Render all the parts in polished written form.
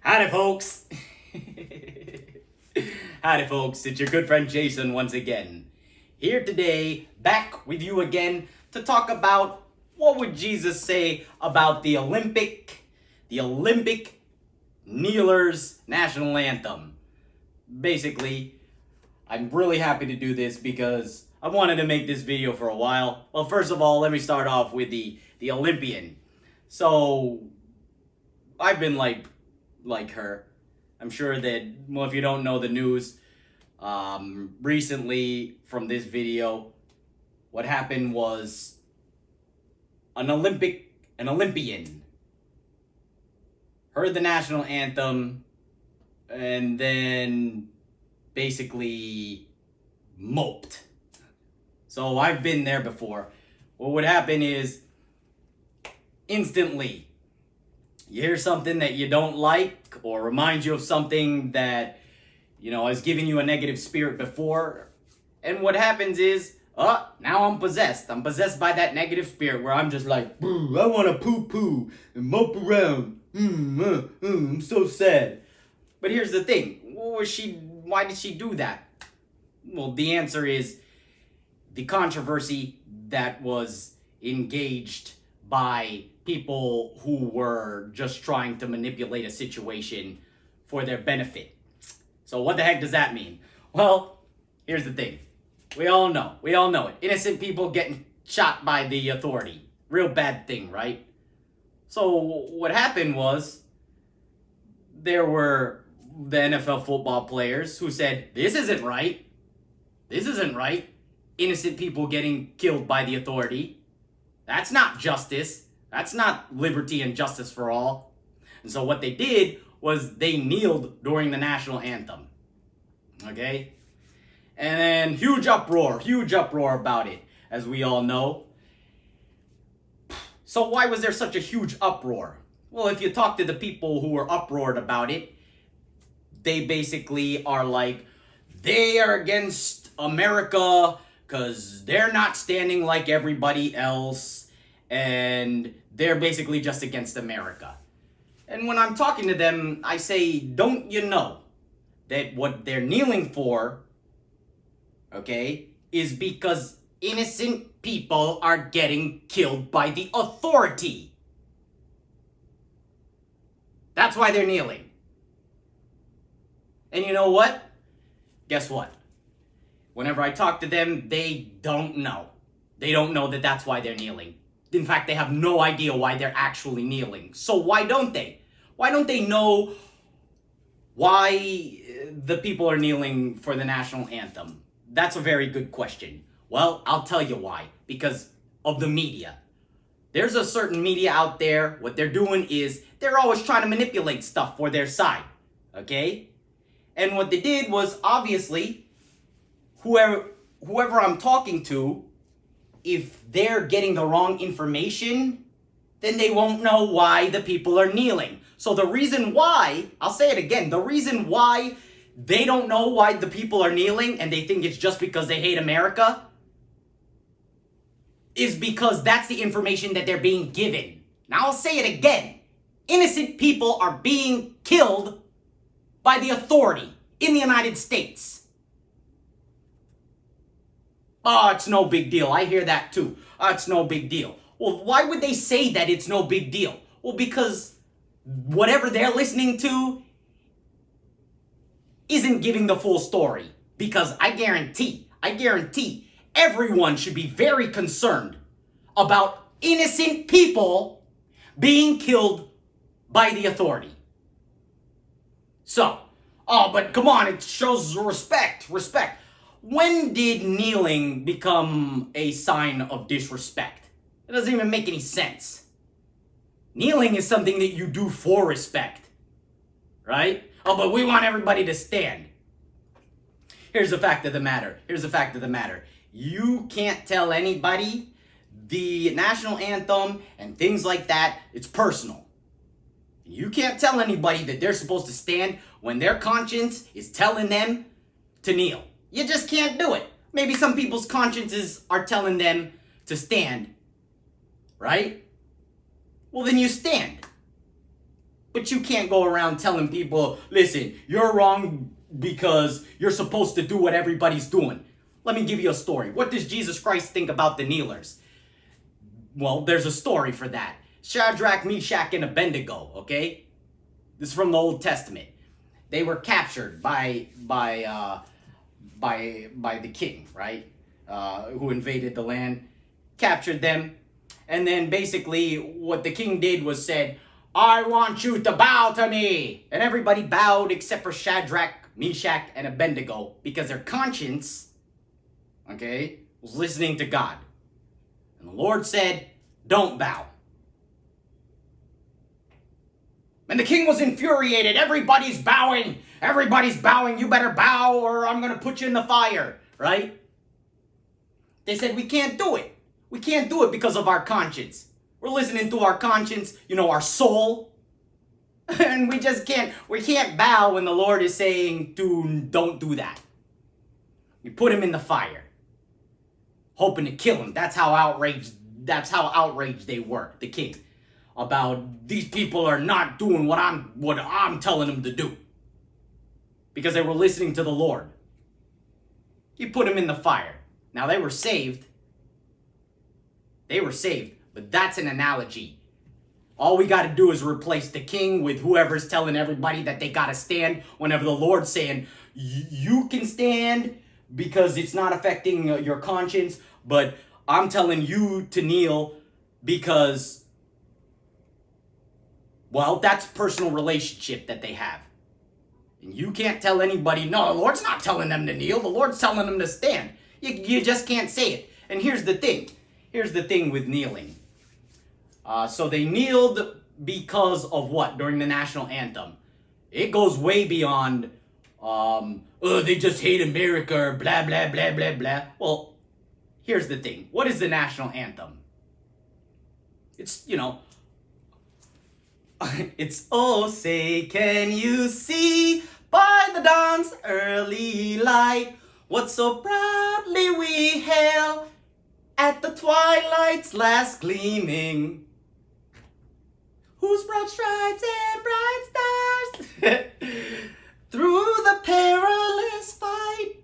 Howdy, folks. Howdy, folks. It's your good friend Jason once again. Here today, back with you again to talk about what would Jesus say about the Olympic Kneelers National Anthem. Basically, I'm really happy to do this because I wanted to make this video for a while. Well, first of all, let me start off with the Olympian. So, I've been like her. I'm sure that, well, if you don't know the news, recently from this video, what happened was an Olympian heard the national anthem and then basically moped. So I've been there before. What would happen is instantly you hear something that you don't like or reminds you of something that, has given you a negative spirit before. And what happens is, now I'm possessed. I'm possessed by that negative spirit where I'm just like, I want to poo-poo and mope around. I'm so sad. But here's the thing. Why did she do that? Well, the answer is the controversy that was engaged by people who were just trying to manipulate a situation for their benefit. So what the heck does that mean? Well, here's the thing. We all know it. Innocent people getting shot by the authority. Real bad thing, right? So what happened was there were the NFL football players who said, this isn't right. This isn't right. Innocent people getting killed by the authority. That's not justice. That's not liberty and justice for all. And so what they did was they kneeled during the national anthem. Okay? And then huge uproar about it, as we all know. So why was there such a huge uproar? Well, if you talk to the people who were uproared about it, they basically are like, they are against America because they're not standing like everybody else, and they're basically just against America. And when I'm talking to them, I say, don't you know that what they're kneeling for, okay, is because innocent people are getting killed by the authority. That's why they're kneeling. And you know what? Guess what? Whenever I talk to them, they don't know. They don't know that that's why they're kneeling. In fact, they have no idea why they're actually kneeling. So why don't they? Why don't they know why the people are kneeling for the national anthem? That's a very good question. Well, I'll tell you why. Because of the media. There's a certain media out there. What they're doing is they're always trying to manipulate stuff for their side. Okay? And what they did was, obviously, whoever I'm talking to, if they're getting the wrong information, then they won't know why the people are kneeling. So the reason why, I'll say it again, the reason why they don't know why the people are kneeling and they think it's just because they hate America is because that's the information that they're being given. Now I'll say it again. Innocent people are being killed by the authority in the United States. Oh, it's no big deal. I hear that too. Oh, it's no big deal. Well, why would they say that it's no big deal? Well, because whatever they're listening to isn't giving the full story. Because I guarantee, everyone should be very concerned about innocent people being killed by the authority. So, but come on, it shows respect. When did kneeling become a sign of disrespect? It doesn't even make any sense. Kneeling is something that you do for respect, right? Oh, but we want everybody to stand. Here's the fact of the matter. You can't tell anybody the national anthem and things like that. It's personal. You can't tell anybody that they're supposed to stand when their conscience is telling them to kneel. You just can't do it. Maybe some people's consciences are telling them to stand, right? Well, then you stand. But you can't go around telling people, listen, you're wrong because you're supposed to do what everybody's doing. Let me give you a story. What does Jesus Christ think about the kneelers? Well, there's a story for that. Shadrach, Meshach, and Abednego, okay? This is from the Old Testament. They were captured by the king, right? Who invaded the land, captured them, and then basically what the king did was said, I want you to bow to me. And everybody bowed except for Shadrach, Meshach, and Abednego because their conscience, okay, was listening to God. And the Lord said, don't bow. And the king was infuriated. Everybody's bowing. Everybody's bowing. You better bow or I'm going to put you in the fire, right? They said, we can't do it. We can't do it because of our conscience. We're listening to our conscience, our soul. And we can't bow when the Lord is saying, don't do that. You put him in the fire, hoping to kill him. That's how outraged they were, the king, about these people are not doing what I'm telling them to do. Because they were listening to the Lord. He put him in the fire. Now they were saved. But that's an analogy. All we got to do is replace the king with whoever's telling everybody that they got to stand whenever the Lord's saying, you can stand because it's not affecting your conscience, but I'm telling you to kneel because, well, that's personal relationship that they have. And you can't tell anybody, no, the Lord's not telling them to kneel. The Lord's telling them to stand. You just can't say it. And here's the thing. Here's the thing with kneeling. So they kneeled because of what during the national anthem? It goes way beyond, they just hate America or blah, blah, blah, blah, blah. Well, here's the thing. What is the national anthem? It's, it's, oh, say, can you see by the dawn's early light what so proudly we hail at the twilight's last gleaming, whose broad stripes and bright stars through the perilous fight.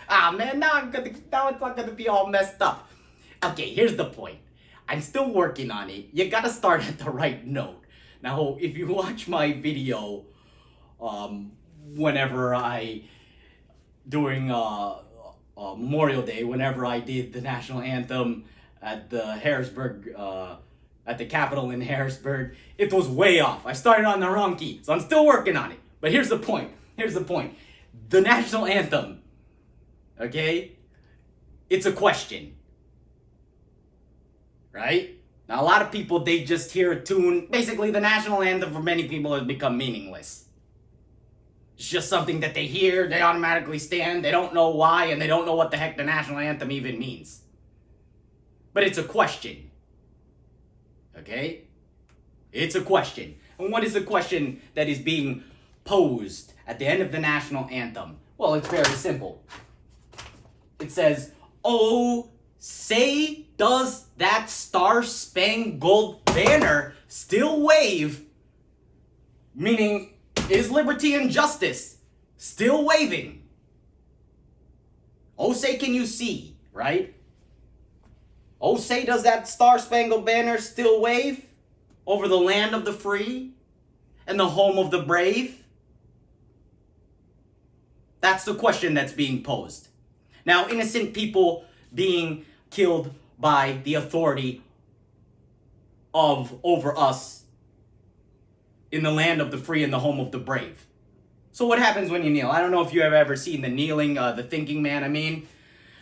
Man, now it's not gonna be all messed up. Okay, here's the point. I'm still working on it. You gotta start at the right note. Now, if you watch my video, during Memorial Day, whenever I did the national anthem at the Harrisburg, at the Capitol in Harrisburg, it was way off. I started on the wrong key, so I'm still working on it. But here's the point. The national anthem, okay? It's a question, right? Now, a lot of people, they just hear a tune. Basically, the national anthem for many people has become meaningless. It's just something that they hear, they automatically stand, they don't know why, and they don't know what the heck the national anthem even means. But it's a question. Okay? It's a question. And what is the question that is being posed at the end of the national anthem? Well, it's very simple. It says, oh, say does that star-spangled banner still wave? Meaning, is liberty and justice still waving? Oh, say can you see, right? Oh, say does that star-spangled banner still wave over the land of the free and the home of the brave? That's the question that's being posed. Now, innocent people being killed by the authority over us in the land of the free and the home of the brave. So what happens when you kneel? I don't know if you have ever seen the kneeling, the thinking man,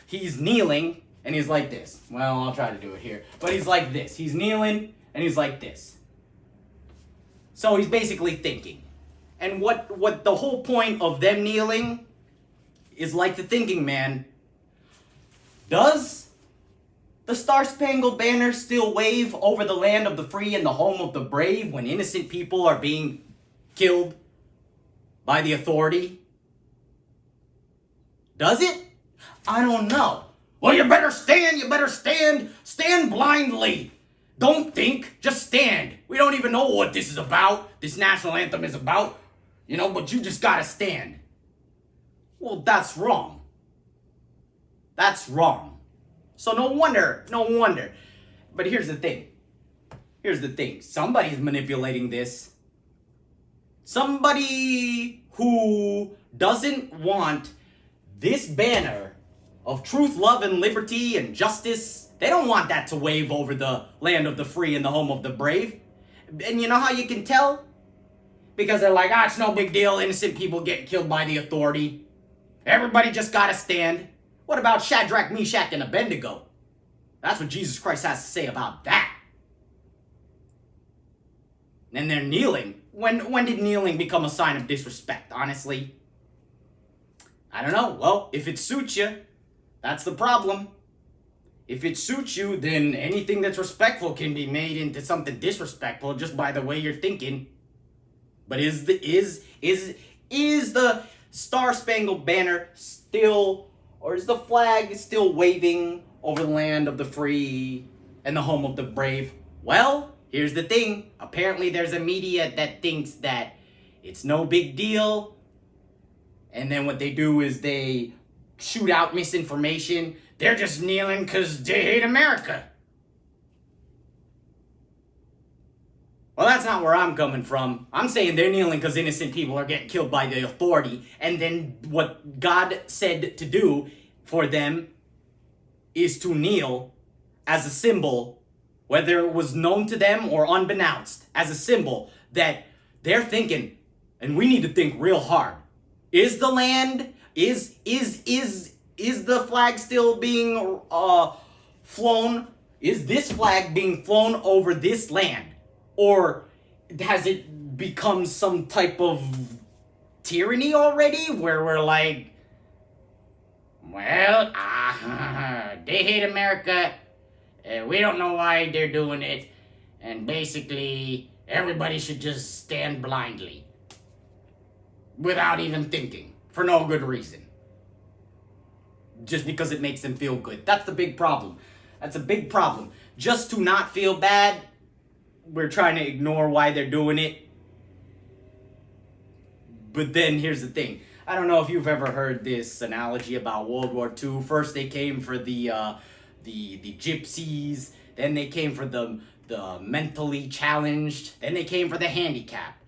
He's kneeling, and he's like this. Well, I'll try to do it here. But he's like this. He's kneeling, and he's like this. So he's basically thinking. And what the whole point of them kneeling is like the thinking man. Does the Star-Spangled Banner still wave over the land of the free and the home of the brave when innocent people are being killed by the authority? Does it? I don't know. Well, you better stand. Stand blindly. Don't think, just stand. We don't even know what this is about, this national anthem is about, but you just gotta stand. Well, that's wrong. That's wrong. So no wonder. But here's the thing. Somebody's manipulating this. Somebody who doesn't want this banner of truth, love, and liberty and justice, they don't want that to wave over the land of the free and the home of the brave. And you know how you can tell? Because they're like, it's no big deal. Innocent people getting killed by the authority. Everybody just gotta stand. What about Shadrach, Meshach, and Abednego? That's what Jesus Christ has to say about that. And they're kneeling. When did kneeling become a sign of disrespect, honestly? I don't know. Well, if it suits you, that's the problem. If it suits you, then anything that's respectful can be made into something disrespectful just by the way you're thinking. But is the Star-Spangled Banner still, or is the flag still waving over the land of the free and the home of the brave? Well, here's the thing. Apparently there's a media that thinks that it's no big deal. And then what they do is they shoot out misinformation. They're just kneeling because they hate America. Well, that's not where I'm coming from. I'm saying they're kneeling because innocent people are getting killed by the authority. And then what God said to do for them is to kneel as a symbol, whether it was known to them or unbeknownst, as a symbol that they're thinking, and we need to think real hard. Is the land, is the flag still being flown? Is this flag being flown over this land? Or has it become some type of tyranny already where we're like, well, they hate America. We don't know why they're doing it. And basically, everybody should just stand blindly without even thinking for no good reason. Just because it makes them feel good. That's the big problem. That's a big problem. Just to not feel bad, we're trying to ignore why they're doing it. But then here's the thing. I don't know if you've ever heard this analogy about World War II. First they came for the gypsies. Then they came for the mentally challenged. Then they came for the handicapped.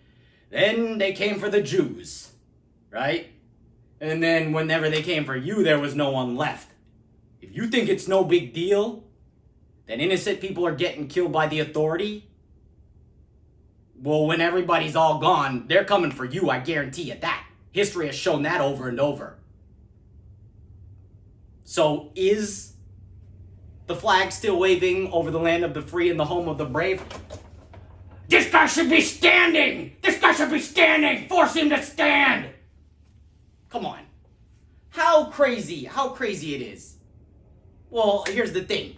Then they came for the Jews. Right? And then whenever they came for you, there was no one left. If you think it's no big deal that innocent people are getting killed by the authority, well, when everybody's all gone, they're coming for you, I guarantee you that. History has shown that over and over. So is the flag still waving over the land of the free and the home of the brave? This guy should be standing! This guy should be standing! Force him to stand! Come on. How crazy it is. Well, here's the thing.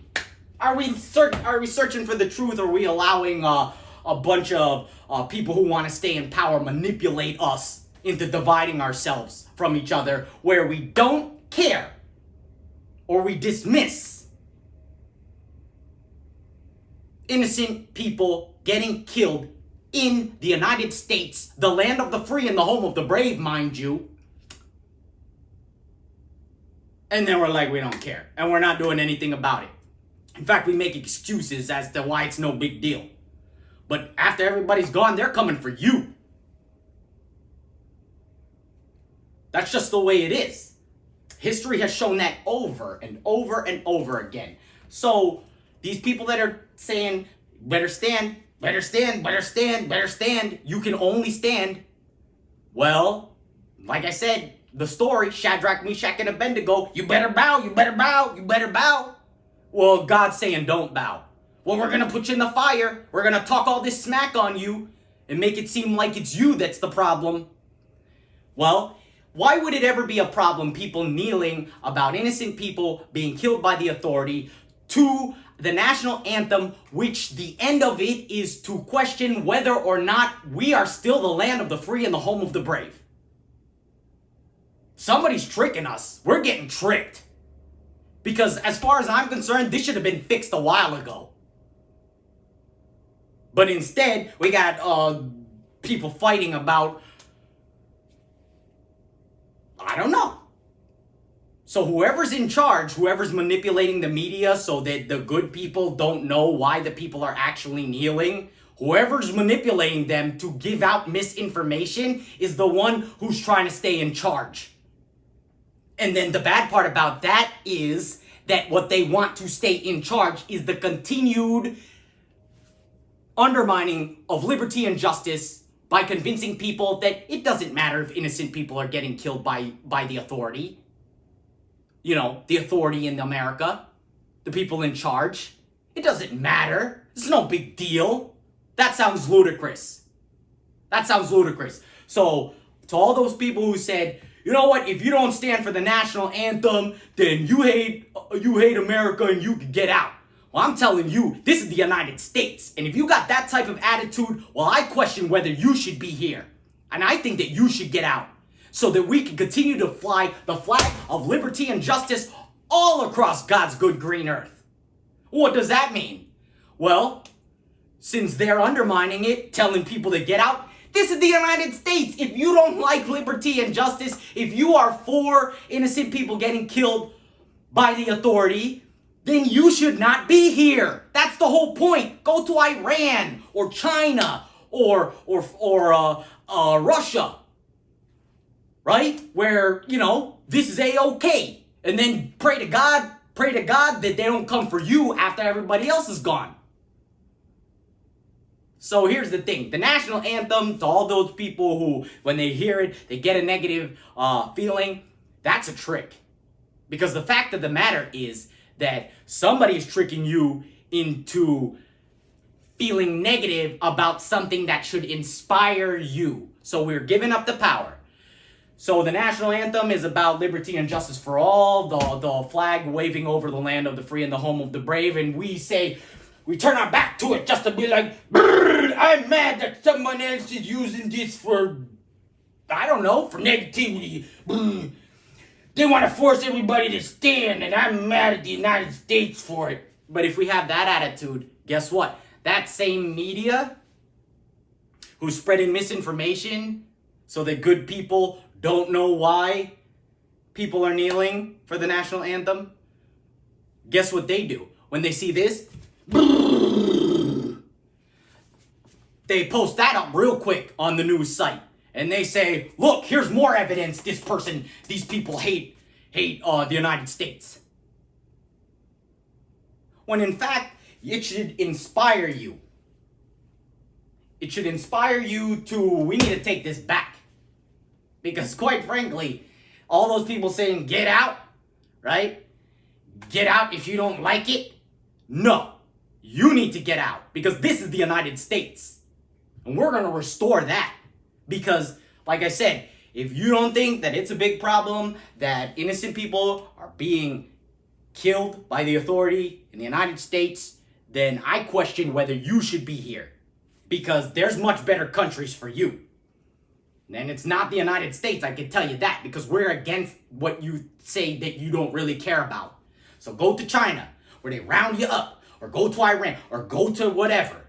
Are we searching for the truth, or are we allowing a bunch of people who want to stay in power manipulate us into dividing ourselves from each other, where we don't care or we dismiss innocent people getting killed in the United States, the land of the free and the home of the brave, mind you. And then we're like, we don't care. And we're not doing anything about it. In fact, we make excuses as to why it's no big deal. But after everybody's gone, they're coming for you. That's just the way it is. History has shown that over and over and over again. So these people that are saying, better stand, better stand, better stand, better stand, you can only stand. Well, like I said, the story, Shadrach, Meshach, and Abednego, you better bow, you better bow, you better bow. Well, God's saying don't bow. Well, we're going to put you in the fire. We're going to talk all this smack on you and make it seem like it's you that's the problem. Well, why would it ever be a problem, people kneeling about innocent people being killed by the authority, to the national anthem, which the end of it is to question whether or not we are still the land of the free and the home of the brave? Somebody's tricking us. We're getting tricked. Because as far as I'm concerned, this should have been fixed a while ago. But instead, we got people fighting about, I don't know. So whoever's in charge, whoever's manipulating the media so that the good people don't know why the people are actually kneeling, whoever's manipulating them to give out misinformation is the one who's trying to stay in charge. And then the bad part about that is that what they want to stay in charge is the continued undermining of liberty and justice by convincing people that it doesn't matter if innocent people are getting killed by the authority. You know, the authority in America, the people in charge. It doesn't matter. It's no big deal. That sounds ludicrous. That sounds ludicrous. So, to all those people who said, you know what, if you don't stand for the national anthem, then you hate America and you can get out. Well, I'm telling you, this is the United States. And if you got that type of attitude, well, I question whether you should be here. And I think that you should get out so that we can continue to fly the flag of liberty and justice all across God's good green earth. What does that mean? Well, since they're undermining it, telling people to get out, this is the United States. If you don't like liberty and justice, if you are for innocent people getting killed by the authority, then you should not be here. That's the whole point. Go to Iran or China or Russia, right? Where, you know, this is A-okay. And then pray to God that they don't come for you after everybody else is gone. So here's the thing. The national anthem, to all those people who, when they hear it, they get a negative feeling, that's a trick. Because the fact of the matter is that somebody is tricking you into feeling negative about something that should inspire you. So we're giving up the power. So the national anthem is about liberty and justice for all, the flag waving over the land of the free and the home of the brave, and we say, we turn our back to it just to be like, I'm mad that someone else is using this for, I don't know, for negativity. They want to force everybody to stand, and I'm mad at the United States for it. But if we have that attitude, guess what? That same media who's spreading misinformation so that good people don't know why people are kneeling for the national anthem, guess what they do? When they see this, they post that up real quick on the news site. And they say, look, here's more evidence these people hate the United States. When in fact, it should inspire you. It should inspire you we need to take this back. Because quite frankly, all those people saying, get out, right? Get out if you don't like it. No, you need to get out. Because this is the United States. And we're going to restore that. Because, like I said, if you don't think that it's a big problem that innocent people are being killed by the authority in the United States, then I question whether you should be here. Because there's much better countries for you. And it's not the United States, I can tell you that, because we're against what you say that you don't really care about. So go to China, where they round you up, or go to Iran, or go to whatever.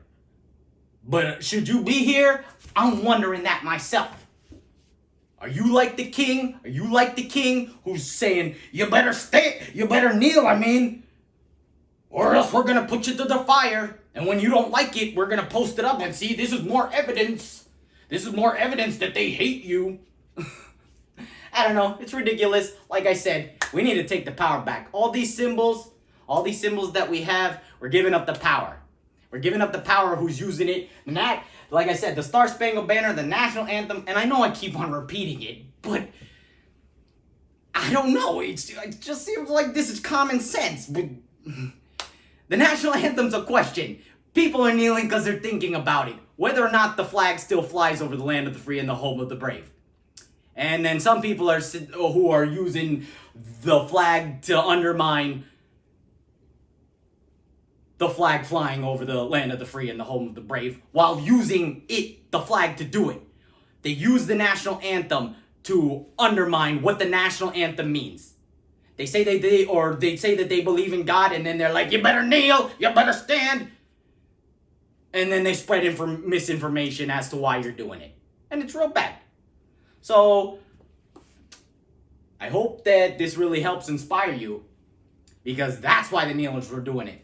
But should you be here? I'm wondering that myself. Are you like the king? Are you like the king who's saying, you better stay, you better kneel, or else we're going to put you to the fire. And when you don't like it, we're going to post it up and see, this is more evidence. This is more evidence that they hate you. I don't know. It's ridiculous. Like I said, we need to take the power back. All these symbols that we have, we're giving up the power. We're giving up the power who's using it. And that, like I said, the Star Spangled Banner, the national anthem, and I know I keep on repeating it, but I don't know. It just seems like this is common sense. But the national anthem's a question. People are kneeling because they're thinking about it. Whether or not the flag still flies over the land of the free and the home of the brave. And then some people who are using the flag to undermine the flag flying over the land of the free and the home of the brave, while using the flag, to do it. They use the national anthem to undermine what the national anthem means. They say they say that they believe in God, and then they're like, you better kneel, you better stand. And then they spread misinformation as to why you're doing it. And it's real bad. So, I hope that this really helps inspire you, because that's why the Kneelers were doing it.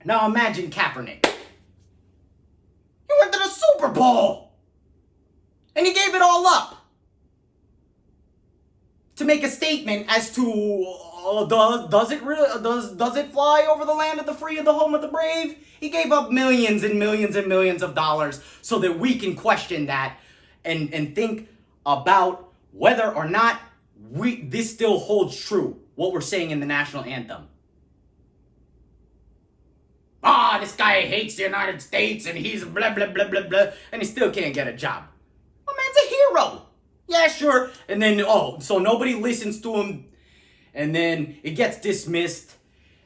Now imagine Kaepernick. He went to the Super Bowl! And he gave it all up to make a statement as to does it fly over the land of the free and the home of the brave? He gave up millions and millions and millions of dollars so that we can question that and think about whether or not this still holds true, what we're saying in the national anthem. This guy hates the United States and he's blah blah blah blah blah, and he still can't get a job. My man's a hero. Yeah, sure. And then, so nobody listens to him. And then it gets dismissed.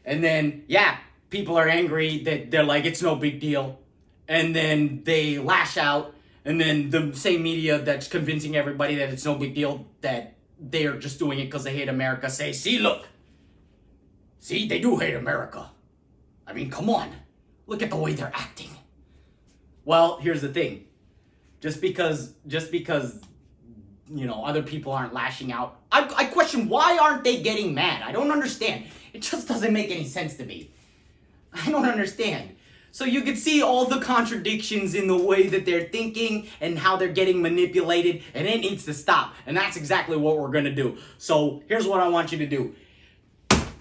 And then, yeah, people are angry that they're like, it's no big deal. And then they lash out. And then the same media that's convincing everybody that it's no big deal, that they're just doing it because they hate America, say, see, look. See, they do hate America. I mean, come on. Look at the way they're acting. Well, here's the thing. Just because other people aren't lashing out. I question, why aren't they getting mad? I don't understand. It just doesn't make any sense to me. I don't understand. So you can see all the contradictions in the way that they're thinking and how they're getting manipulated, and it needs to stop. And that's exactly what we're going to do. So here's what I want you to do.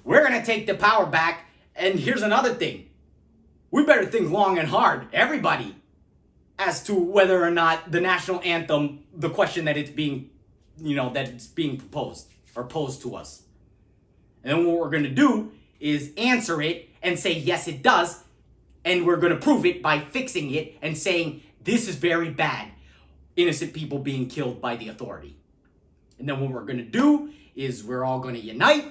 We're going to take the power back, and here's another thing. We better think long and hard, everybody, as to whether or not the national anthem, the question that it's being, that it's being proposed or posed to us. And then what we're going to do is answer it and say, yes, it does. And we're going to prove it by fixing it and saying, this is very bad. Innocent people being killed by the authority. And then what we're going to do is we're all going to unite,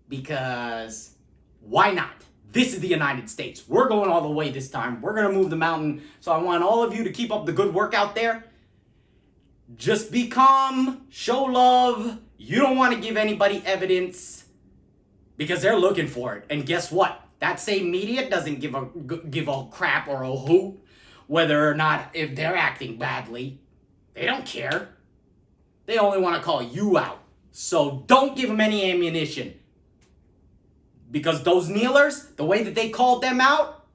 because why not? This is the United States. We're going all the way this time. We're going to move the mountain. So I want all of you to keep up the good work out there. Just be calm. Show love. You don't want to give anybody evidence, because they're looking for it. And guess what? That same media doesn't give a crap or a hoot whether or not if they're acting badly. They don't care. They only want to call you out. So don't give them any ammunition. Because those kneelers, the way that they called them out,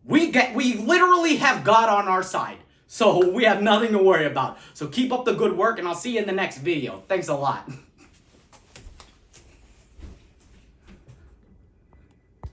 we literally have God on our side. So we have nothing to worry about. So keep up the good work, and I'll see you in the next video. Thanks a lot.